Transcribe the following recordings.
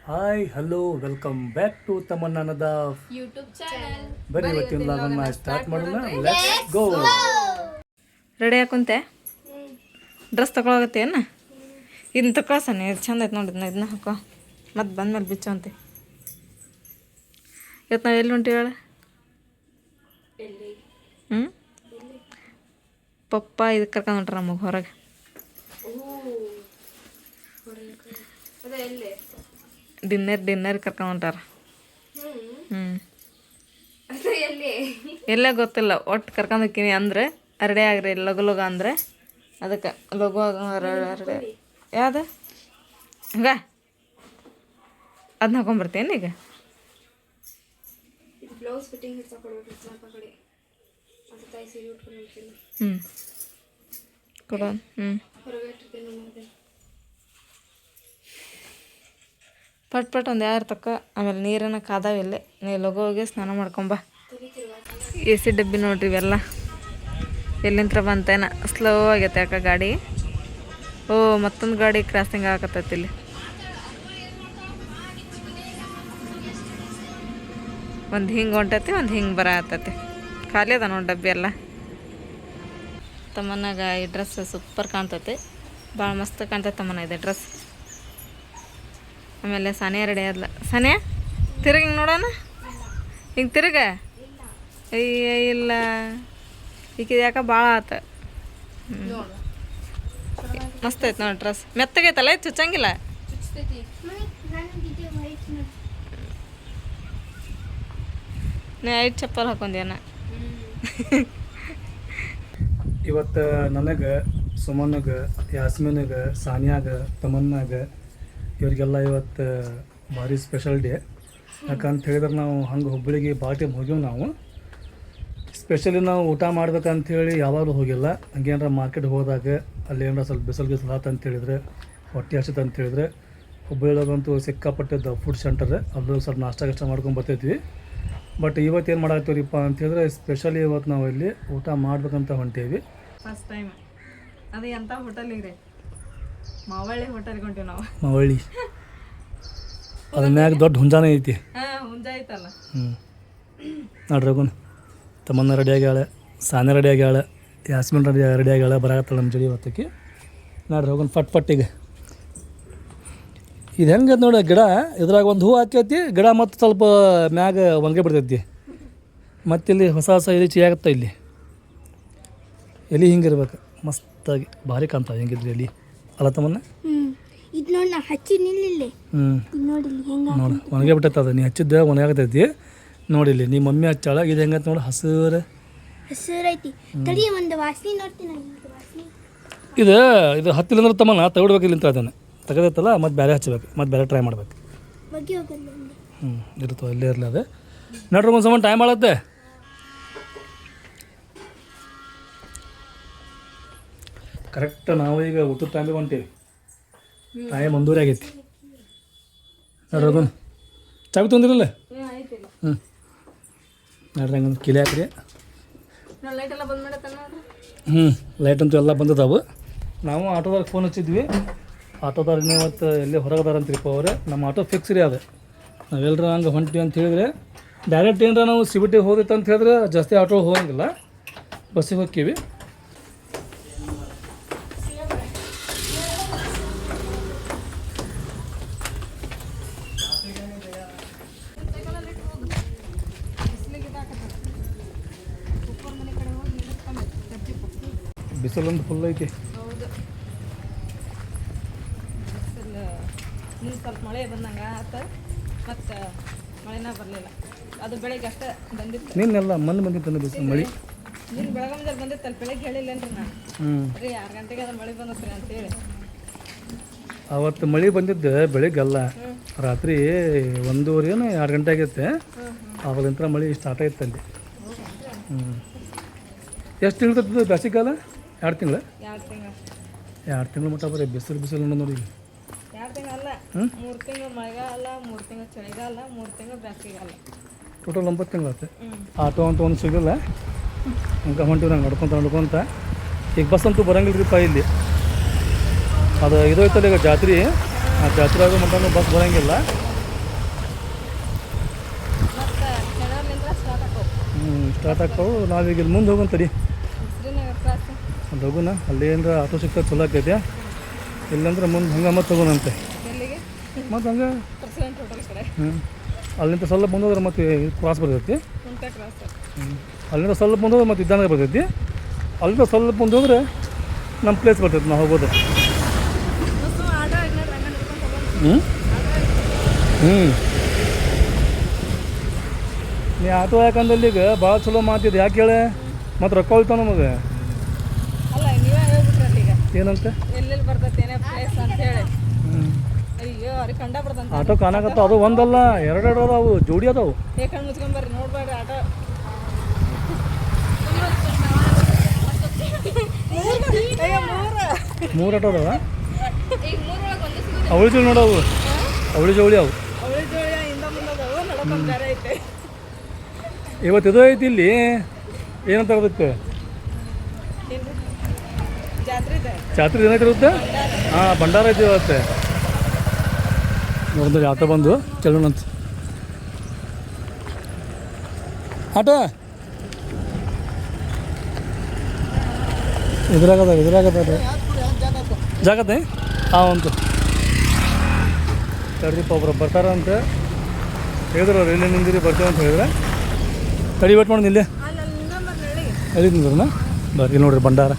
Hi hello welcome back to ತಮ್ಮಣ್ಣನದ YouTube channel. ಬರೀ ಇವತ್ತಿನ ಲಾಗನ್ನ ಸ್ಟಾರ್ಟ್ ಮಾಡೋಣ. Let's go. ರೆಡಿ ಹಾಕುಂತೆ ಡ್ರೆಸ್ ತಗೊಳಗತ್ತೆ ಏನ ಇದನ್ನ ತಗೊಳಸನೆ ಚಂದ ಐತೆ ನೋಡಿದ್ನ ಇದನ್ನ ಹಾಕೋ ಮತ್ತು ಬಂದ್ಮೇಲೆ ಬಿಚ್ಚಂತೆ. ಇವತ್ತು ನಾವು ಎಲ್ಲಿ ಹೊಂಟಿವಿ ಹೇಳ? ಪಪ್ಪ ಇದಕ್ಕೆ ಕರ್ಕೊಂಡು ಹೊಂಟ್ರ ನಮಗೆ ಹೊರಗೆ. ಡಿನ್ನರ್ ಕರ್ಕೊಂಡು ಹೊಂಟಾರ. ಎಲ್ಲೇ ಗೊತ್ತಿಲ್ಲ, ಒಟ್ಟು ಕರ್ಕೊಂಡು ಹೋಗ್ತೀನಿ ಅಂದರೆ ರೆಡಿ ಆಗ್ರಿ ಲಗು ಅಂದರೆ ಅದಕ್ಕೆ ಲಗು ರೆಡಿ. ಯಾವ್ದು ಹಂಗ ಅದನ್ನ ಹಾಕೊಂಬರ್ತೇನೆ ಈಗ. ಬ್ಲೌಸ್ ಫಿಟ್ಟಿಂಗ್ ಕೊಡಿ ಅದು ತಾಯಿ ಸೀರೆ ಉಟ್ಕೊಂಡು ಕೊಡ. ಹೊರಗೆ ಇಟ್ಟಿರ್ತೇನೆ. ಪಟ್ ಒಂದು ಯಾರು ತಕ್ಕ. ಆಮೇಲೆ ನೀರನ್ನು ಕಾದಾವಿಲ್ಲೇ, ನೀ ಲಗು ಹೋಗಿ ಸ್ನಾನ ಮಾಡ್ಕೊಂಬ. ಎ ಸಿ ಡಬ್ಬಿ ನೋಡ್ರಿ ಇವೆಲ್ಲ ಎಲ್ಲಿಂತ್ರ ಬಂತೇನ. ಸ್ಲೋ ಆಗೈತೆ ಯಾಕೆ ಗಾಡಿ. ಓ ಮತ್ತೊಂದು ಗಾಡಿ ಕ್ರಾಸಿಂಗ್ ಆಗತ್ತೈತಿ ಇಲ್ಲಿ. ಒಂದು ಹಿಂಗೆ ಹೊಂಟೈತಿ, ಒಂದು ಹಿಂಗೆ ಬರತ್ತೈತಿ. ಖಾಲಿ ಅದ ನೋಡಿ ಡಬ್ಬಿ ಎಲ್ಲ. ತಮ್ಮನಾಗ ಈ ಡ್ರೆಸ್ ಸೂಪರ್ ಕಾಣ್ತೈತಿ, ಭಾಳ ಮಸ್ತ್ ಕಾಣ್ತೈತೆ ತಮ್ಮನ ಇದೆ ಡ್ರೆಸ್. ಆಮೇಲೆ ಸಾನಿಯಾ ರೆಡಿ ಆದ್ಲ. ಸಾನಿಯಾ ತಿರುಗಿ ಹಿಂಗೆ ನೋಡೋಣ, ಹಿಂಗೆ ತಿರುಗ. ಅಯ್ಯ ಇಲ್ಲ ಈಕಿದು ಯಾಕೆ ಭಾಳ ಆತ. ಮಸ್ತ್ ಐತೆ ನೋಡಿ ಡ್ರೆಸ್. ಮೆತ್ತಗೈತಲ್ಲ, ಇದು ಚುಚ್ಚಂಗಿಲ್ಲ. ನೀ 5 ಚಪ್ಪಲ್ ಹಾಕೊಂಡ್ಯಾನ. ಇವತ್ತು ನನಗೆ, ಸುಮನ್ಗೆ, ಯಾಸ್ಮಿನ್ಗೆ, ಸಾನಿಯಾಗ, ತಮನ್ನಾಗ ಇವರಿಗೆಲ್ಲ ಇವತ್ತು ಭಾರಿ ಸ್ಪೆಷಲ್ ಡೇ. ಯಾಕಂತ ಹೇಳಿದ್ರೆ ನಾವು ಹಂಗೆ ಹುಬ್ಬಳ್ಳಿಗೆ ಭಾಳ ಟೈಮ್ ಹೋಗ್ಯವು. ನಾವು ಸ್ಪೆಷಲಿ ನಾವು ಊಟ ಮಾಡ್ಬೇಕಂಥೇಳಿ ಯಾವಾಗಲೂ ಹೋಗಿಲ್ಲ. ಹಂಗೇನಾರ ಮಾರ್ಕೆಟ್ ಹೋದಾಗ ಅಲ್ಲಿ ಏನಾರ ಸ್ವಲ್ಪ ಬಿಸಿಲು ಆತ ಅಂತೇಳಿದ್ರೆ, ಹೊಟ್ಟೆ ಹಸಿತ ಅಂತೇಳಿದ್ರೆ ಹುಬ್ಬಳ್ಳಿಯಾಗಂತೂ ಸಿಕ್ಕಾಪಟ್ಟಿದ್ದ ಫುಡ್ ಸೆಂಟರ್, ಅದು ಸ್ವಲ್ಪ ನಾಷ್ಟ ಮಾಡ್ಕೊಂಡು ಬರ್ತೈದ್ವಿ. ಬಟ್ ಇವತ್ತು ಏನು ಮಾಡಾಕ್ತೀವ್ರಿಪ್ಪ ಅಂತೇಳಿದ್ರೆ ಸ್ಪೆಷಲಿ ಇವತ್ತು ನಾವು ಇಲ್ಲಿ ಊಟ ಮಾಡ್ಬೇಕಂತ ಹೊಂಟೇವಿ. ಫಸ್ಟ್ ಟೈಮ್ ಅದು ಎಂಥ ಹೋಟೆಲಿಗೆ ರೀ? ಮಾವಳ್ಳಿ ಹೋಟೆಲ್ಗೆ ಹೊಂಟೀವಿ ನಾವು. ಮಾವಳ್ಳಿ ಅದ್ರ ಮ್ಯಾಗ ದೊಡ್ಡ ಹುಂಜಾನೆ ಐತಿ. ಹುಂಜ ಐತಲ್ಲ. ನೋಡ್ರಿ ರಘುನ್, ತಮ್ಮನ್ನ ರೆಡಿ ಆಗ್ಯಾಳ, ಸಾನ್ಯ ರೆಡಿ ಆಗ್ಯಾಳ, ಯಾಸ್ಮಿನ್ ರೆಡಿ ಆಗ್ಯಾಳ, ಬರಾಕತ್ತಾಳ ನಮ್ಮ ಜಡಿ ಇವತ್ತಕ್ಕೆ. ನೋಡ್ರಿ ರಘುನ್ ಫಟ್ ಈಗ ಇದು ಹೆಂಗೆ ನೋಡಿ ಗಿಡ, ಇದ್ರಾಗ ಒಂದು ಹೂ ಹಾಕೈತಿ ಗಿಡ, ಮತ್ತು ಸ್ವಲ್ಪ ಮ್ಯಾಗ ಒಣಗೆ ಬಿಡ್ತೈತಿ. ಮತ್ತು ಇಲ್ಲಿ ಹೊಸ ಎಲೆ ಚಿಯಾಗತ್ತ. ಇಲ್ಲಿ ಎಲೆ ಹಿಂಗಿರ್ಬೇಕು, ಮಸ್ತಾಗಿ ಭಾರಿ ಕಾಣ್ತಾವೆ ಹೆಂಗಿದ್ರಿ ಎಲೆ ಅಲ್ಲ ತಮ್ಮನ್ನ. ಇದು ನೋಡಿ ನಾ ಹಚ್ಚಿ ನಿಲ್ಲಿಲ್ಲ. ನೋಡಿ ಒಣಗೆ ಬಿಟ್ಟೈತೆ. ಅದು ನೀ ಹಚ್ಚಿದ್ದೆ ಒಣಗಾಗತೈತಿ. ನೋಡಿಲ್ಲಿ ನಿಮ್ಮ ಮಮ್ಮಿ ಹಚ್ಚಾಳ. ಇದು ಹೆಂಗೈತೆ ನೋಡಿ, ಹಸಿರು ಐತಿ. ತಡಿ ಒಂದು ವಾಸನೆ ನೋಡ್ತೀನಿ. ಇದು ಹತ್ತಿಲ್ಲ ಅಂದ್ರೆ ತಮ್ಮನ್ನ ತಗೊಡ್ಬೇಕು. ಇಲ್ಲಿಂತ ಅದನ್ನು ತೆಗೆದೈತಲ್ಲ, ಮತ್ತು ಬೇರೆ ಹಚ್ಬೇಕು, ಮತ್ತು ಬೇರೆ ಟ್ರೈ ಮಾಡ್ಬೇಕು. ಇರ್ತವೆ, ಇಲ್ಲೇ ಇರಲಿ ಅದು. ನೋಡ್ರಿ ಒಂದು ಸಮ ಟೈಮ್ ಆಳತ್ತೆ. ಕರೆಕ್ಟ್ ನಾವು ಈಗ ಊಟದ ಟೈಮಿಗೆ ಹೊಂಟೀವಿ. ಟೈಮ್ 1:30 ಆಗೈತಿ. ನೋಡ್ರಿ ಅದನ್ನು ಚಾವಿ ತೊಂದಿರಲ್ಲ. ನೋಡ್ರಿ ಹಂಗಂದು ಕಿಲಿ ಹಾಕ್ರಿ. ಲೈಟ್ ಅಂತೂ ಎಲ್ಲ ಬಂದದಾವು. ನಾವು ಆಟೋದವ್ರಿಗೆ ಫೋನ್ ಹಚ್ಚಿದ್ವಿ. ಆಟೋದವ್ರನ್ನೇ ಇವತ್ತು ಎಲ್ಲಿ ಹೊರಗದಾರಂತ್ರಿಪ್ಪ ಅವ್ರೆ. ನಮ್ಮ ಆಟೋ ಫಿಕ್ಸ್ ರೀ ಅದು. ನಾವೆಲ್ಲರೂ ಹಂಗೆ ಹೊಂಟಿವಿ ಅಂತ ಹೇಳಿದ್ರೆ ಡೈರೆಕ್ಟ್ ಏನಾರ ನಾವು CBT ಹೋಗಿತ್ತು ಅಂತ ಹೇಳಿದ್ರೆ ಜಾಸ್ತಿ ಆಟೋ ಹೋಗಂಗಿಲ್ಲ, ಬಸ್ಸಿಗೆ ಹೋಗ್ತೀವಿ. ಬಿಸಿಲೊಂದು ಫುಲ್ ಐತಿ. ನೀನು ಸ್ವಲ್ಪ ಮಳೆ ಬಂದಂಗೆ ಆತ, ಮತ್ತು ಮಳೆನ ಬರಲಿಲ್ಲ. ಅದು ಬೆಳಗ್ಗೆ ಅಷ್ಟೇ ಬಂದಿತ್ತು. ನಿನ್ನೆಲ್ಲ ಮಣ್ಣು ಬಂದಿತ್ತು ಬಿಸಿಲು ಮಳೆ. ನೀನು ಬೆಳಗ್ಗೆ ಬಂದಿತ್ತು ಅಲ್ಲಿ, ಬೆಳಗ್ಗೆ ಹೇಳಿಲ್ಲೇನ್ರಿ ನಾನು ರೀ 6 ಗಂಟೆಗೆ ಅದು ಮಳೆ ಬಂದತ್ರಿ ಅಂತೇಳಿ. ಅವತ್ತು ಮಳೆ ಬಂದಿದ್ದು ಬೆಳಿಗ್ಗೆಲ್ಲ, ರಾತ್ರಿ 1:30 2 ಗಂಟೆ ಆಗೈತೆ. ಆವಾಗಲಿಂತ ಮಳೆ ಸ್ಟಾರ್ಟ್ ಆಯ್ತು ಅಲ್ಲಿ. ಎಷ್ಟು ತಿಂಗಳು ಬೇಸಿಗೆಗಾಲ? 2 ತಿಂಗಳು. 2 ತಿಂಗಳು ಮಟ್ಟ ಬರೀ ಬಿಸಿಲು ನೋಡಿ. 2 ತಿಂಗಳಲ್ಲ, 3 ತಿಂಗಳು ಮಳೆಗಾಲ, 3 ತಿಂಗಳು ಚಳಿಗಾಲ, 3 ತಿಂಗಳು ಬೇಸಿಗೆಗಾಲ. ಟೋಟಲ್ 9 ತಿಂಗಳು ಆಯ್ತು. ಆಟೋ ಅಂತ ಒಂದು ಸಿಗಲ್ಲ. ಹಂಗೆ ಹೊಂಟಿವಿ ನಂಗೆ ನಡ್ಕೊತ. ಈಗ ಬಸ್ ಅಂತೂ ಬರೋಂಗಿಲ್ಲ ರೀಪ್ಪ ಇಲ್ಲಿ. ಅದು ಇದು ಐತಲ್ಲ ಈಗ ಜಾತ್ರೆ, ಆ ಜಾತ್ರೆ ಆಗೋ ಮಟ್ಟ ಬಸ್ ಬರೋಂಗಿಲ್ಲ. ಸ್ಟಾರ್ಟ್ ಆಗ್ತಾವೆ. ನಾವೀಗ ಇಲ್ಲಿ ಮುಂದೆ ಹೋಗೋಣ ತಡಿ. ಶ್ರೀನಗರ ಕ್ರಾಸ್ ಅಲ್ಲಿ ಹೋಗೋಣ. ಅಲ್ಲಿ ಏನಾರ ಆಟೋ ಸಿಗ್ತದೆ ಚಲೋ ಆಕೈತೆ. ಇಲ್ಲಂದ್ರೆ ಮುಂದೆ ಹಂಗೆ ಮತ್ತೆ ಹೋಗೋಣಂತೆ. ಎಲ್ಲಿಗೆ ಮತ್ತು ಹಂಗೆ ಪ್ರೆಸಿಡೆಂಟ್ ಹೋಟೆಲ್ ಕಡೆ ಅಲ್ಲಿಂದ ಸ್ವಲ್ಪ ಮುಂದೋದ್ರೆ ಮತ್ತೆ ಕ್ರಾಸ್ ಬರ್ತೈತಿ. ಕುಂಟ ಕ್ರಾಸ್ ಅಲ್ಲಿಂದ ಸ್ವಲ್ಪ ಮುಂದೋದ್ರೆ ಮತ್ತೆ ಇದ್ದಂಗೆ ಬರ್ತೈತಿ. ಅಲ್ಲಿಂದ ಸ್ವಲ್ಪ ಮುಂದೆ ಹೋದ್ರೆ ನಮ್ಮ ಪ್ಲೇಸ್ ಬರ್ತೈತಿ, ನಾವು ಹೋಗೋದು. ಆಟೋ ರಂಗ ಹ್ಞೂ ನೀ ಆಟೋ ಯಾಕಂದಲ್ಲಿ ಈಗ ಭಾಳ ಚಲೋ ಮಾತಿದ್ದು. ಯಾಕೆ ಹೇಳಿ ಮತ್ತು ರೊಕ್ಕ ಉಳ್ತಾವ ನಮಗೆ. ಅಲ್ಲ ನೀವೇ ಹೇಳ್ಬಿಟ್ರಲ್ಲ ಈಗ ಏನಂತೆ ಎಲ್ಲೆಲ್ಲಿ ಬರ್ತೈತೇನೆ ಪ್ಲೇಸ್ ಅಂತ ಹೇಳಿ. ಅಯ್ಯೋ ಅವ್ರಿಗೆ ಕಂಡ ಬರ್ತಂತ ಆಟೋ ಕಾಣಕತ್ತ. ಅದು ಒಂದಲ್ಲ ಎರಡೆರಡು ಅದಾವು, ಜೋಡಿ ಅದಾವು. ಕಣ್ಣು ಮುಚ್ಕೊಂಬರ್ರಿ ನೋಡ್ಬೇಡ್ರಿ ಆಟೋ. ಮೂರು ಆಟೋ ಅದಾವ. ಈಗ ಮೂರೊಳಗೆ ಒಂದೇ ಸಿಗುತ್ತೆ. ಅವಳಿ ಜೋಳಿ ನೋಡವು, ಅವಳಿ ಜೋಳಿ ಅವು. ಅವಳಿ ಜೋಳಿ ಹಿಂದ ಮುಂದದವು ನಡ್ಕೊಂಡ್ ಬೇರೆ ಐತೆ. ಇವತ್ತು ಇದು ಐತಿ ಇಲ್ಲಿ ಏನಂತ ಅದಕ್ಕೆ ಜಾತ್ರೆ ಇದೆ. ಜಾತ್ರೆ ಏನೈತಿರುತ್ತೆ. ಹಾಂ ಭಂಡಾರ ಐತಿ ಇವತ್ತೆ. ನೋಡಿದ್ರೆ ಆಟೋ ಬಂದು ಚಲೋಣಂತ. ಆಟೋ ಇದ್ರಾಗದ ಜಾಗತ್ತೆ. ಹಾಂ ಒಂದು ತಡಿದೀಪ ಒಬ್ರು ಬರ್ತಾರಂತ ಹೇಳಿದ್ರು. ಅವ್ರು ಎಲ್ಲಿ ನಿಂದಿರಿ ಬರ್ತೀವಿ ಅಂತ ಹೇಳಿದ್ರೆ ತಡಿ ವೇಟ್ ಮಾಡಿ ಇಲ್ಲೇ ಎಲ್ಲಿ ನಿಂದ್ರನ ಬರ್ರಿ. ನೋಡ್ರಿ ಭಂಡಾರ.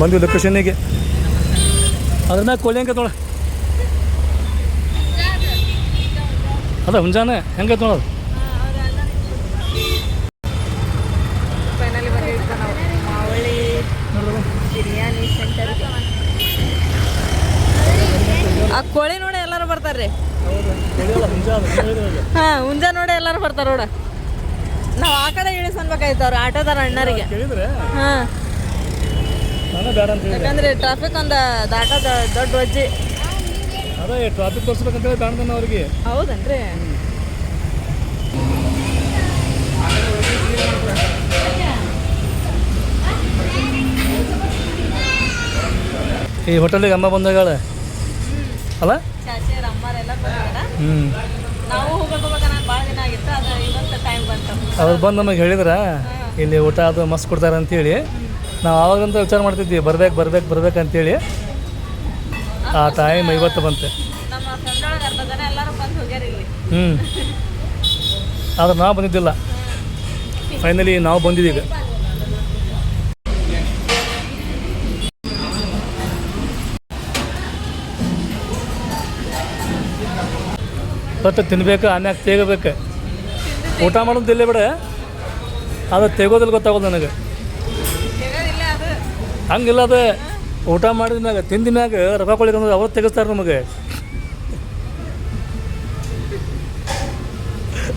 ಬಂದ್ವಿ ಲೊಕೇಶನ್ನಿಗೆ. ಅದ್ರ ಮ್ಯಾಗ ಕೋಳಿ ಹೆಂಗೆ ತೊಳ ಅದ ಹುಂಜಾನೆ ಹೆಂಗೆ ತೊಳೋದು. ಫೈನಲಿ ಬಂದಿರ್ತ ನಾವು ಮಾವಳಿ ಬಿರಿಯಾನಿ ಸೆಂಟರ್. ಆ ಕೋಳಿ ನೋಡಿ ಎಲ್ಲರೂ ಬರ್ತಾರ್ರಿ. ಹಾಂ ಹುಂಜಾ ನೋಡಿ ಎಲ್ಲರೂ ಬರ್ತಾರ ನೋಡ. ನಾವು ಆ ಕಡೆ ಇಳಿಸ್ಕೊಬೇಕಾಯ್ತು ಅವ್ರು ಆಟೋದಾರ ಅಣ್ಣರಿಗೆ. ಹಾಂ ಯಾಕಂದ್ರೆ ಟ್ರಾಫಿಕ್ ಒಂದು ದಾಟ ದೊಡ್ಡ ವಜ್ಜಿ. ಅದೇ ಟ್ರಾಫಿಕ್ ತೋರಿಸ್ಬೇಕಂತೇಳಿ ಬ್ಯಾಡ್ದನ ಅವ್ರಿಗೆ. ಹೌದನ್ರಿ. ಈ ಹೋಟೆಲಿಗೆ ಅಮ್ಮ ಬಂದಾಗ ಅಲ್ಲ ಚಾಚಿಯರ್ ಅಮ್ಮರೆಲ್ಲ ಬಂದಿದ್ದಾರೆ. ನಾವು ಹೋಗ್ಬೇಕನ್ನ ಭಾಳ ದಿನ ಆಗಿತ್ತು. ಅದು ಇವತ್ತು ಟೈಮ್ ಬಂತು. ಅವ್ರು ಬಂದು ನಮಗೆ ಹೇಳಿದ್ರೆ ಇಲ್ಲಿ ಊಟ ಅದು ಮಸ್ತ್ ಕೊಡ್ತಾರೆ ಅಂತೇಳಿ ನಾವು ಆವಾಗಂತ ವಿಚಾರ ಮಾಡ್ತಿದ್ವಿ ಬರ್ಬೇಕಂತೇಳಿ. ಆ ಟೈಮ್ ಇವತ್ತು ಬಂತೆ. ನಮ್ಮ ಫ್ರೆಂಡ್ ಒಳಗೆ ಅರ್ಧ ಜನ ಎಲ್ಲರೂ ಬಂದು ಹೋಗ್ಯಾರ ಇಲ್ಲಿ. ಆದ್ರೆ ನಾವು ಬಂದಿದ್ದಿಲ್ಲ. ಫೈನಲಿ ನಾವು ಬಂದಿದ್ದೀಗ. ಬಟ್ ತಿನ್ಬೇಕು, ಆಮ್ಯಾಗ ತೆಗಬೇಕು. ಊಟ ಮಾಡೋದು ಇಲ್ಲೇ ಬಿಡ, ಅದು ತೆಗೋದಿಲ್ಲ ಗೊತ್ತಾಗೋದು ನನಗೆ. ಹಂಗಿಲ್ಲ ಅದು ಊಟ ಮಾಡಿದ ಮ್ಯಾಗ ತಿಂದ ಮ್ಯಾಗ ರೊಕ್ಕ ಕೊಡ್ಲಿಕ್ಕಂದ್ರೆ ಅವ್ರು ತೆಗಿಸ್ತಾರೆ ನಮಗೆ.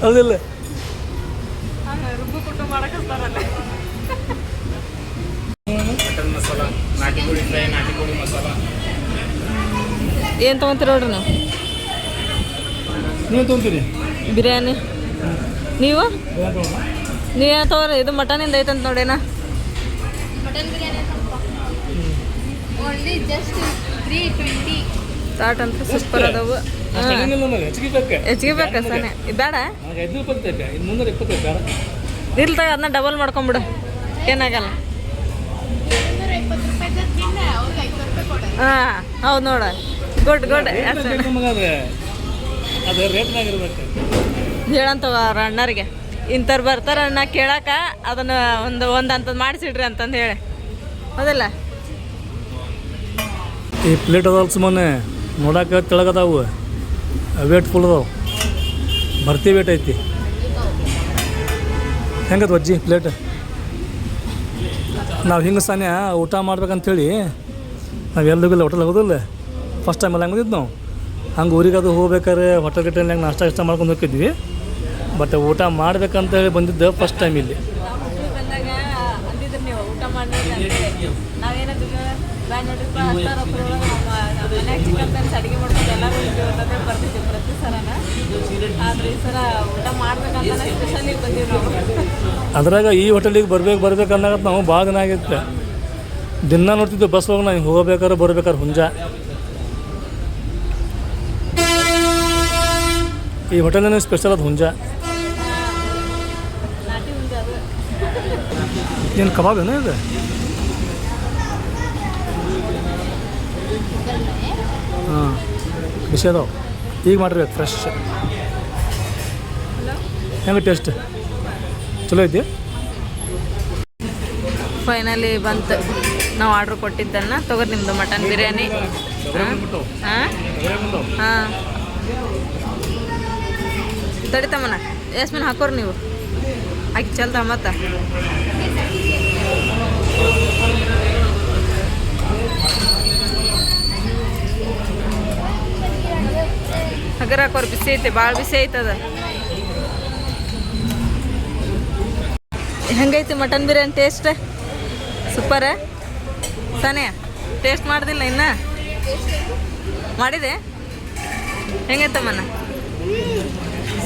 ಹೌದಿಲ್ಲ. ಏನು ತೊಗೊಂತೀರಿ ನೋಡ್ರಿ ನಾವು. ನೀವು ತೊಗೊಂತೀರಿ ಬಿರಿಯಾನಿ. ನೀವೇನು ತೊಗೊರಿ. ಇದು ಮಟನಿಂದ ಐತಂತ ನೋಡೇನಾ. Mutton biryani only just 320. ತಾಟ್ ಅಂತ ಸೂಪರ್ ಅದಾವು. ಹೆಚ್ಚಿಗೆ ಬೇಕಾ ಸನೆ ಬೇಡ. ಇಲ್ಲ ತಗ ಅದನ್ನ ಡಬಲ್ ಮಾಡ್ಕೊಂಬಿಡು, ಏನಾಗಲ್ಲ. ಹಾಂ ಹೌದು ನೋಡ. ಗುಡ್ ಹೇಳಂತವ ಅವ್ರ ಅಣ್ಣರಿಗೆ. ಇಂಥವ್ರು ಬರ್ತಾರ ಅಣ್ಣ ಕೇಳಾಕ ಅದನ್ನು ಒಂದು ಅಂಥದ್ದು ಮಾಡಿಸಿಡ್ರಿ ಅಂತಂದು ಹೇಳಿ. ಹೌದಲ್ಲ. ಈ ಪ್ಲೇಟ್ ಅದಾವ ಸುಮ್ಮನೆ ನೋಡಕ್ಕೆ ತೆಳಗದಾವು, ವೇಟ್ ಫುಲ್ ಅದಾವು. ಭರ್ತಿ ವೇಟ್ ಐತಿ. ಹೆಂಗದ ವಜ್ಜಿ ಪ್ಲೇಟ್. ನಾವು ಹಿಂಗೆ ಸಾನ್ಯ ಊಟ ಮಾಡ್ಬೇಕಂತೇಳಿ ನಾವು ಎಲ್ಲರಿಗಿಲ್ಲ ಹೋಟೆಲ್ ಹೋಗೋದಿಲ್ಲ. ಫಸ್ಟ್ ಟೈಮ್ ಎಲ್ಲ ಹಂಗೆ ಬಂದಿದ್ದು ನಾವು. ಹಂಗೆ ಊರಿಗೆ ಅದು ಹೋಗ್ಬೇಕಾದ್ರೆ ಹೋಟೆಲ್ ಗಿಟ್ಟಲ್ಲಿ ಹೆಂಗೆ ನಾಷ್ಟ ಮಾಡ್ಕೊಂಡು ಹೋಗಿದ್ವಿ. ಬಟ್ ಊಟ ಮಾಡ್ಬೇಕಂತ ಹೇಳಿ ಬಂದಿದ್ದು ಫಸ್ಟ್ ಟೈಮ್ ಇಲ್ಲಿ. ಬಂದಾಗ ಅಂದಿದ್ರು ನೀವು ಊಟ ಮಾಡಿ ನಾವೇನಂತ ನೋಡ್ರಿಪ್ಪ ಮನ್ಯಾಗ ಚಿಕನ್ ತನ್ಸ್ ಅಡುಗೆ ಮಾಡ್ಕೊಂಡು ಎಲ್ಲರೂ ಬರ್ತಿದ್ವಿ ಪ್ರತಿ ಸರನ. ಆದ್ರೆ ಈ ಸರ ಊಟ ಮಾಡ್ಬೇಕಂತ ಸ್ಪೆಷಲಿಗೆ ಬಂದೀವಿ ನಾವು. ಅದ್ರಾಗ ಈ ಹೋಟೆಲಿಗೆ ಬರ್ಬೇಕು ಅನ್ನೋದು ನಾವು ಭಾಳ ದಿನ ಆಗಿತ್ತು. ದಿನ ನೋಡ್ತಿದ್ದೆ ಬಸ್ ಹೋಗಿ ನಾನು ಹೋಗ್ಬೇಕಾದ್ರೆ ಬರ್ಬೇಕಾದ್ರೆ ಹುಂಜ. ಈ ಹೋಟೆಲ್ನ ಸ್ಪೆಷಲ್ ಅದು ಹುಂಜ. ನಾಟಿ ಹುಂಜ ಅದು. ಏನು ಕಬಾಬ್ ಏನೋ ಇದು? ಹಾಂ ಬಿಸಿ ಅದಾವ, ಈಗ ಮಾಡಿರ್ಬೇಕು ಫ್ರೆಶ್. ಹೆಂಗೆ ಟೇಸ್ಟ್ ಚಲೋ ಐತಿ? ಫೈನಲಿ ಬಂತು ನಾವು ಆರ್ಡ್ರ್ ಕೊಟ್ಟಿದ್ದನ್ನು. ತೊಗೊರಿ ನಿಮ್ಮದು ಮಟನ್ ಬಿರಿಯಾನಿ. ಹಾಂ ಹಾಂ ತಡಿತಮ್ಮನ ಯಾಸ್ಮಿನ್ ಹಾಕೋರಿ ನೀವು ಆಕಿ ಚಲ್ತ ಮತ್ತು ಹಗರ ಹಾಕೋರಿ. ಬಿಸಿ ಐತೆ, ಭಾಳ ಬಿಸಿ ಐತದ. ಹೆಂಗೈತಿ mutton biryani taste? Super. Saniya taste ಮಾಡ್ದಿಲ್ಲ ಇನ್ನು? ಮಾಡಿದೆ? ಹೆಂಗೈತಮ್ಮನ?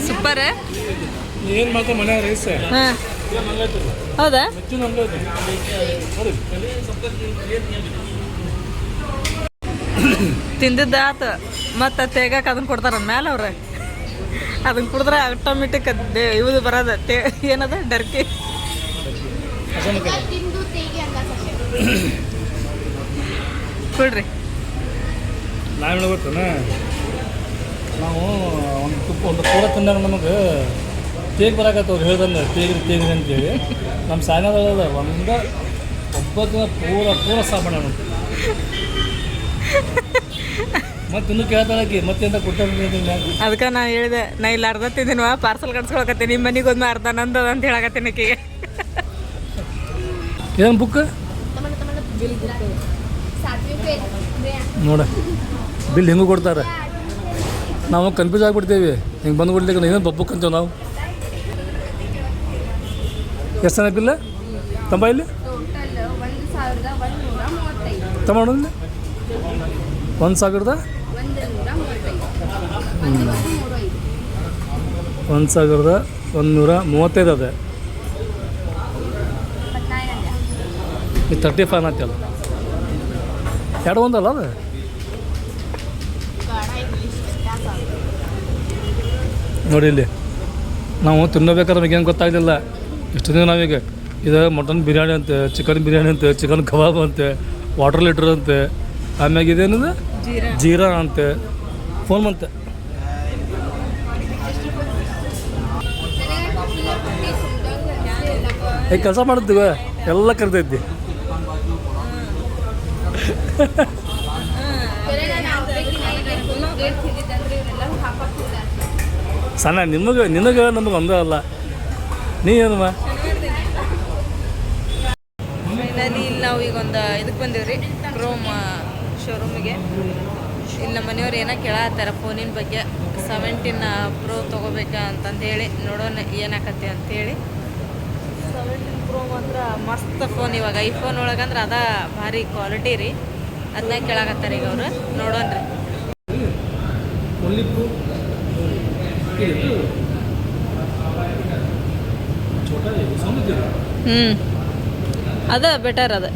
ಸೂಪರ. ಏನು ಮಾಡ್ತಾ ಮನೆ ರೈಸ್? ಹಾಂ ಹೌದಾ? ತಿಂದಿದ್ದ ಆತು, ಮತ್ತು ತೆಗಕ್ಕೆ ಅದನ್ನು ಕೊಡ್ತಾರ ಮೇಲೆ ಅವ್ರು. ಅದನ್ನು ಕುಡಿದ್ರೆ ಆಟೋಮೆಟಿಕ್ ಇವುದು ಬರೋದು ಏನದ ಡರ್ಕಿ. ಕೊಡ್ರಿ. ನಾವು ಹೇಳ್ಬೇಕನ, ನಾವು ಒಂದು ಪೂರ ತಿಂದಾಗ ನಮಗೆ ತೇಗ್ ಬರಾಕತ್ತವ್ರು ಹೇಳ್ದಂಗೆ ತೇಗ್ರಿ ಅಂತೇಳಿ. ನಮ್ಮ ಸಾಯನದ ಒಂದು ಒಬ್ಬ ಪೂರ ಸಾಬಣ ಮತ್ತೆ ಇನ್ನೂ ಕೇಳ್ತಾಳಕಿ ಮತ್ತೆಂತ ಕೊಡ್ತಾರೆ. ಅದಕ್ಕೆ ನಾನು ಹೇಳಿದೆ, ನಾ ಇಲ್ಲಿ ಅರ್ಧ ತಿಂದಿನವ ಪಾರ್ಸಲ್ ಕಟ್ಸ್ಕೊಳಕತ್ತೀನಿ, ನಿಮ್ಮ ಮನೆಗೆ ಒಂದು ಅರ್ಧ ನಂದು ಅಂತ ಹೇಳಕತ್ತೀನಿ ಆಕೆಗೆ. ಏನು ಬುಕ್ ನೋಡ, ಬಿಲ್ ಹೆಂಗೂ ಕೊಡ್ತಾರೆ. ನಾವು ಕನ್ಫ್ಯೂಸ್ ಆಗಿಬಿಡ್ತೇವೆ, ಹಿಂಗೆ ಬಂದು ಕೊಡ್ಲಿಕ್ಕೆ ಏನೇನು ಬುಕ್ ಅಂತೇವೆ ನಾವು. ಎಷ್ಟು ಜನ ಬಿಲ್ಲ ತಂಬ ಇಲ್ಲಿ ತಮ್ಮ ಇಲ್ಲಿ 1,000 1,135 ಅದೇ. ಇದು 35 ಅಂತಲ್ಲ, ಎರಡು ಒಂದಲ್ಲ ಅದು. ನೋಡಿ ಇಲ್ಲಿ ನಾವು ತಿನ್ನಬೇಕಾದ್ರೆ ನಮಗೇನು ಗೊತ್ತಾಗಲಿಲ್ಲ ಇಷ್ಟು ದಿನ. ನಾವೀಗ ಇದು ಮಟನ್ ಬಿರಿಯಾನಿ ಅಂತೆ, ಚಿಕನ್ ಬಿರಿಯಾನಿ ಅಂತೆ, ಚಿಕನ್ ಕಬಾಬ್ ಅಂತೆ, ವಾಟರ್ ಲೀಟ್ರ್ ಅಂತೆ, ಆಮ್ಯಾಗ ಇದೇನಿದೆ ಜೀರಾ ಅಂತೆ. ಫೋನ್ ಬಂತೆ. ಈಗ ಕೆಲಸ ಮಾಡ್ತೀವ ಎಲ್ಲ ಕರೆದೈತಿ. ಸಣ್ಣ ನಿನಗೆ ನಮಗೆ ಒಂದೇ ಅಲ್ಲ. ನೀ ಏನಮ್ಮ? ಫೈನಲಿ ಇಲ್ಲಿ ನಾವು ಈಗ ಒಂದು ಇದಕ್ಕೆ ಬಂದೀವಿ ರೀ, ಕ್ರೋಮ್ ಶೋರೂಮಿಗೆ. ಇಲ್ಲಿ ನಮ್ಮ ಮನೆಯವ್ರು ಏನೋ ಕೇಳತ್ತಾರ ಫೋನಿನ ಬಗ್ಗೆ. 17 Pro ತೊಗೋಬೇಕಾ ಅಂತಂದೇಳಿ ನೋಡೋಣ ಏನಾಕತಿ ಅಂಥೇಳಿ. 17 Pro ಅಂದ್ರೆ ಮಸ್ತ್ ಫೋನ್. ಇವಾಗ ಐಫೋನ್ ಒಳಗಂದ್ರೆ ಅದ ಭಾರಿ ಕ್ವಾಲಿಟಿ ರೀ, ಅದನ್ನ ಕೇಳಾಕತ್ತಾರ ಈಗ ಅವ್ರು. ನೋಡೋಣ ರೀ. ಅದ ಬೆಟರ್ ಅದ.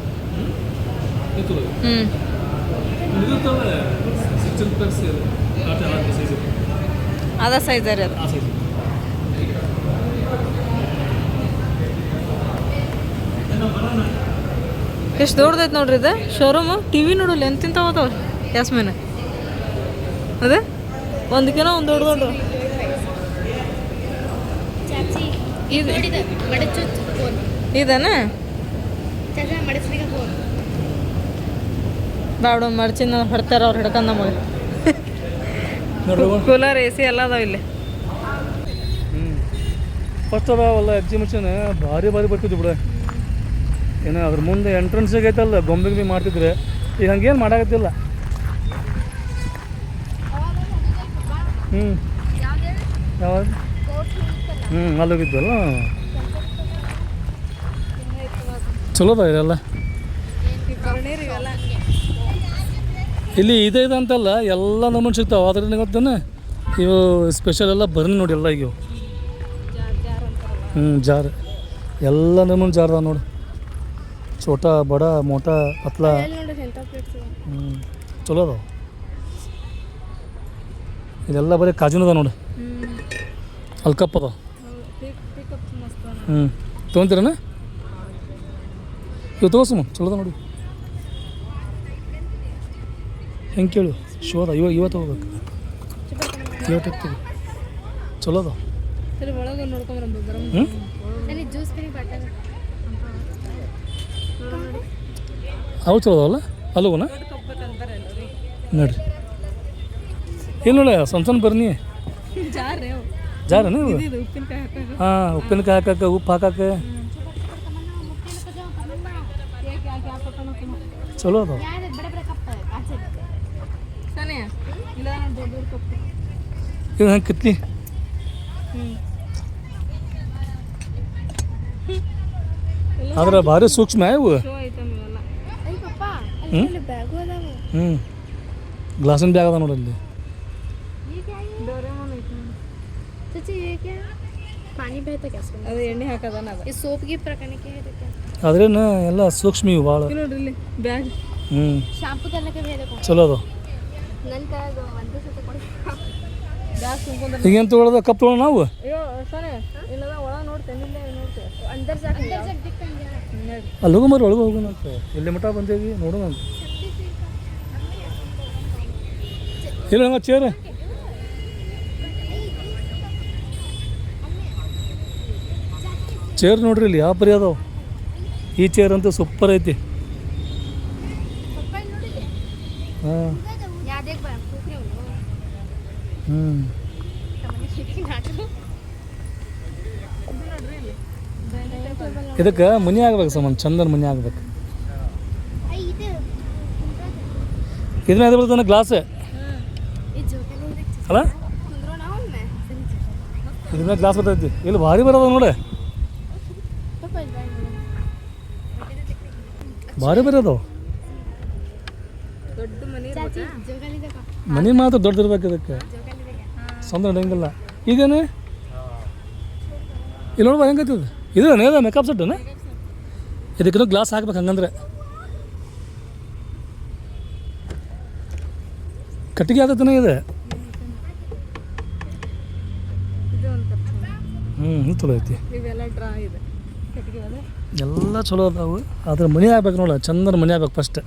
ಅದ ಸೈಜ್ ರೀ ಅದು. ಎಷ್ಟು ದೊಡ್ಡದೈತೆ ನೋಡ್ರಿ ಇದು ಶೋರೂಮು. ಟಿ ವಿ ನೋಡಲ್ಲ ಎಂತಿಂತ ಹೋದವ ಯಾಸ್ಮಿನ್. ಅದೇ ಒಂದಕ್ಕಿನ ಒಂದು ದೊಡ್ಡ ಇದನ ಬಾಡ ಮರ್ಚಿನ ಹೊಡ್ತಾರ ಅವ್ರು ಹಿಡ್ಕೊಂಡು ನಮಗೆ. ಕೂಲರ್ AC ಎಲ್ಲ ಅದಾವ ಇಲ್ಲಿ. ಫಸ್ಟ್ ಅದಾವಲ್ಲ ಎಕ್ಸಿಬಿಷನ್ ಭಾರಿ ಬರ್ತಿದ್ವಿ ಬಿಡ. ಏನೋ ಅದ್ರ ಮುಂದೆ ಎಂಟ್ರೆನ್ಸಿಗೆ ಐತಲ್ಲ ಗೊಂಬೆಗೆ ಭೀ ಮಾಡ್ತಿದ್ರೆ, ಈಗ ಹಂಗೇನು ಮಾಡಾಕತ್ತಿಲ್ಲ. ಯಾವಾಗ ಅಲ್ಲಿ ಹೋಗಿದ್ವಲ್ಲ, ಚಲೋ ಅದ ಇದೆಲ್ಲ. ಇಲ್ಲಿ ಇದೆ ಅಂತಲ್ಲ, ಎಲ್ಲ ನಮ್ಮನ್ನು ಸಿಗ್ತಾವೆ. ಅದ್ರಿಂದ ಗೊತ್ತೇನೆ ಇವು ಸ್ಪೆಷಲ್ ಎಲ್ಲ ಬರ್ನಿ ನೋಡಿ ಎಲ್ಲ ಈಗ. ಜಾರ್ ಎಲ್ಲ ನಮ್ಮನ್ನು ಜಾರ್ದ ನೋಡಿ. छोटा बड़ा मोटा पतला ಚಲೋ ಅದಾವ. ಇದೆಲ್ಲ ಬರೀ ಕಾಜುನ ಅದ ನೋಡಿ, ಅಲ್ಲಿ ಕಪ್ ಅದಾವ. ತೊಗೊಂತೀರನ? ಇವು ತಗೋಸಮ್ಮ, ಚಲೋ ಅದ ನೋಡಿ. ಹೆಂಗೆ ಕೇಳು, ಶೋ ಅದ. ಇವ ತೊಗೋಬೇಕು, ಇವತ್ತು ಚಲೋ ಅದ. ಅವು ಚಲೋ ಅದಾವಲ್ಲ ಅಲ್ಲವನ ನೋಡ್ರಿ. ಏನು ನೋಡಿ ಸಣ್ಣ ಸಣ್ಣ ಬರ್ನಿ ಜಾರನ ಹಾಂ, ಉಪ್ಪಿನಕಾಯಿ ಹಾಕಕ್ಕೆ, ಉಪ್ಪು ಹಾಕಕ್ಕೆ ಚಲೋ ಅದಾವ. ಇದು ಹೆಂಗೆ ಕಿತ್ಲಿ ಆದ್ರೆ ಭಾರಿ ಸೂಕ್ಷ್ಮ ಇವು. ಗ್ಲಾಸಿನ ಬ್ಯಾಗ್ ಅದ ನೋಡಲ್ಲಿ. ಎಣ್ಣೆ ಹಾಕದ ಅದ್ರೇನು ಎಲ್ಲ ಸೂಕ್ಷ್ಮ ಇವು ಭಾಳ. ಬ್ಯಾಗ್ ಚಲೋ ಅದ. ಈಗೇನು ತೊಗೊಳದ ಕಪ್ ತೊಗೊಳ ನಾವು ಅಲ್ಲಿ ಹೋಗೋ ಮರ ಒಳಗೆ ಹೋಗೋಣ ಅಂತ. ಎಲ್ಲಿ ಮಠ ಬಂದೇವಿ ನೋಡೋಣ ಅಂತ. ಇಲ್ಲ ಹಂಗ ಚೇರ್ ಚೇರ್ ನೋಡ್ರಿ ಇಲ್ಲಿ ಯಾವ ಪರಿ ಅದಾವ. ಈ ಚೇರ್ ಅಂತೂ ಸೂಪರ್ ಐತಿ. ಹಾಂ ಇದಕ್ಕೆ ಮನಿ ಆಗ್ಬೇಕು ಸಂಬಂಧ, ಚಂದನ ಮನಿ ಆಗ್ಬೇಕು. ಇದನ್ನ ಎದು ಬರ್ತಾನೆ ಗ್ಲಾಸ್ ಅಲ್ಲ, ಇದನ್ನ ಗ್ಲಾಸ್ ಬರ್ತೈತಿ. ಇಲ್ಲಿ ಭಾರಿ ಬರೋದ ನೋಡಿ, ಭಾರಿ ಬರೋದು. ಮನೆ ಮಾತ್ರ ದೊಡ್ಡದಿರ್ಬೇಕು. ಇದಕ್ಕೆ ಸಂದ್ರ ನಡೆಯಂಗಿಲ್ಲ. ಇದೇನು ಇಲ್ಲಿ ನೋಡ್ಬಾ ಹೆಂಗೈತದ. ಇದು ನೇದ ಮೇಕಪ್ ಸೆಟ್ಟನ. ಇದಕ್ಕೂ ಗ್ಲಾಸ್ ಹಾಕ್ಬೇಕು ಹಂಗಂದ್ರೆ. ಕಟ್ಟಿಗೆ ಆದತನ ಇದೆ. ಚಲೋ ಐತಿ. ಎಲ್ಲ ಚಲೋ ಅದಾವು. ಆದ್ರೆ ಮನೆ ಆಗ್ಬೇಕು ನೋಡ, ಚಂದನ ಮನೆ ಆಗ್ಬೇಕು ಫಸ್ಟ್.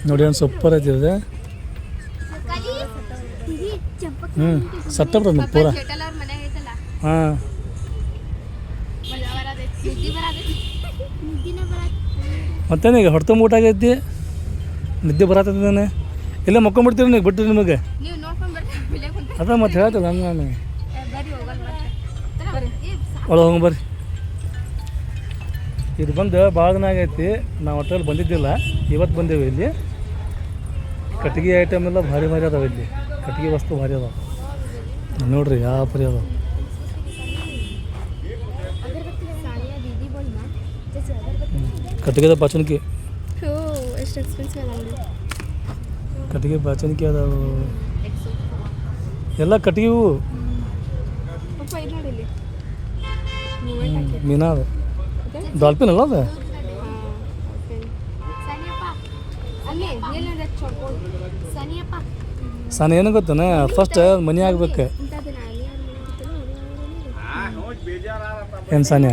ನೋಡಿ ಒಂದು ಸೂಪರ್ ಐತಿ ಇದು. ಸತ್ತ ಬಿಡ್ತದೆ ಪೂರ. ಹಾಂ ಮತ್ತೇನು ಈಗ ಹೊಟ್ಟೆ ಊಟ ಆಗೈತಿ, ನಿದ್ದೆ ಬರತ್ತದ. ನಾನು ಇಲ್ಲ ಮಕ್ಕೊಂಡ್ಬಿಡ್ತೀರಿ ನೀವು ಬಿಟ್ಟರೆ ನಿಮಗೆ. ಅದ ಮತ್ತೆ ಹೇಳ್ತಲ್ಲ ಹಂಗೆ. ನಾನು ಒಳಗೆ ಹೋಗಿ ಬರ್ರಿ. ಇದು ಬಂದು ಭಾಳ ದಿನ ಆಗೈತಿ, ನಾವು ಹೋಟೆಲ್ ಬಂದಿದ್ದಿಲ್ಲ, ಇವತ್ತು ಬಂದೇವೆ. ಇಲ್ಲಿ ಕಟ್ಟಿಗೆ ಐಟಮ್ ಎಲ್ಲ ಭಾರಿ ಭಾರಿ ಅದಾವೆ. ಇಲ್ಲಿ ಕಟ್ಟಿಗೆ ವಸ್ತು ಭಾರಿ ಅದಾವೆ ನೋಡ್ರಿ, ಯಾವ ಪರಿ ಅದಾವೆ. ಕಟ್ಟಿಗೆದ ಬಾಚಣಿಕೆ, ಕಟ್ಟಿಗೆ ಬಾಚಣಿಕೆ ಅದಾವು ಎಲ್ಲ ಕಟ್ಟಿಗೆವು. ಮೀನಾ ಅದು ಡಾಲ್ಫಿನ್ ಅಲ್ಲ ಅದು. ಸಾನ ಏನು ಗೊತ್ತಾನ, ಫಸ್ಟ್ ಮನೆ ಆಗ್ಬೇಕು. ಏನು ಸಾನ್ಯ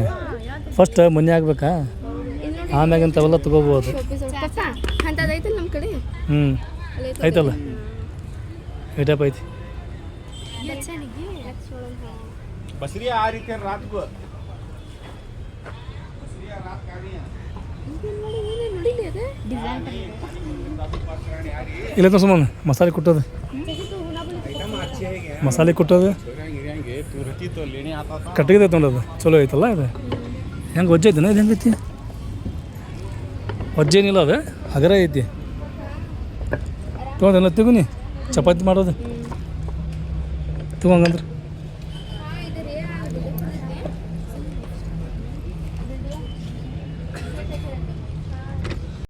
ಫಸ್ಟ್ ಮನೆ ಆಗ್ಬೇಕಾ, ಆಮ್ಯಾಗ ಇಂಥವೆಲ್ಲ ತಗೋಬೋದು. ಐತಲ್ಲ ಐಟಪ್ ಐತಿ. ಇಲ್ಲ ಸುಮ್ಮನೆ ಮಸಾಲೆ ಕುಟ್ಟೋದು, ಮಸಾಲೆ ಕುಟ್ಟೋದು ಕಟ್ಟಿಗೆ ತೊಗೊಂಡದು ಚಲೋ ಐತಲ್ಲ. ಇದು ಹೆಂಗೆ ವಜ್ಜೆ ಐತಿನ, ಇದು ಹೆಂಗೈತಿ ವಜ್ಜೇನಿಲ್ಲ, ಅದು ಹಗರ ಐತಿ. ತೊಗೊಂಡೆಲ್ಲ ತಗೋನಿ ಚಪಾತಿ ಮಾಡೋದು ತಗೊಂಗಂದ್ರೆ